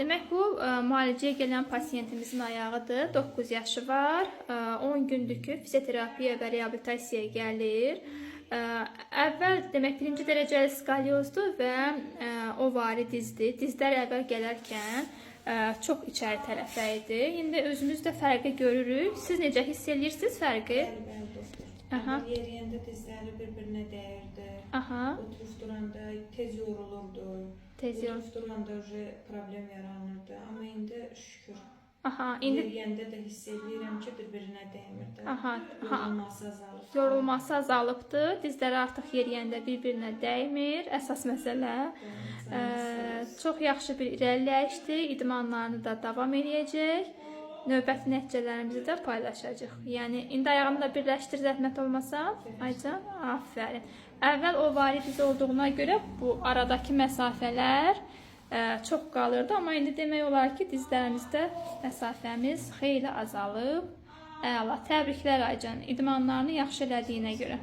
Demək bu müalicəyə gələn pasiyentimizin ayağıdır. 9 yaşı var. 10 gündür ki, fizioterapiya və reabilitasiyaya gəlir. Əvvəl demək birinci dərəcəli skalyozdur və ovari dizdir. Dizlər əvvəl gələrkən çox içəri tərəfə idi. İndi özümüz də fərqi görürük. Siz necə hiss edirsiniz fərqi? Bəli, doktor. Yeriyəndə dizləri bir-birinə dəyirdi. Oturub duranda tez yorulurdu. Oturub duranda problem yaranırdı. Amma indi şükür. Yeriyəndə də hiss edirəm ki, bir-birinə dəymirdi. Yorulması azalıb. Yorulması azalıbdır. Dizləri artıq yeriyəndə bir-birinə dəymir. Əsas məsələ. Çox yaxşı bir irəliləyişdir. İdmanlarını da davam edəcək. Növbəti nəticələrimizi də paylaşacaq. Yəni, indi ayağını da birləşdir, zəhmət olmasa. Aycan, aferin. Əvvəl ovari diz olduğuna görə bu aradakı məsafələr çox qalırdı. Amma indi demək olar ki, dizlərimizdə məsafəmiz xeyli azalıb. Əla, təbriklər Aycan, idmanlarını yaxşı elədiyinə görə.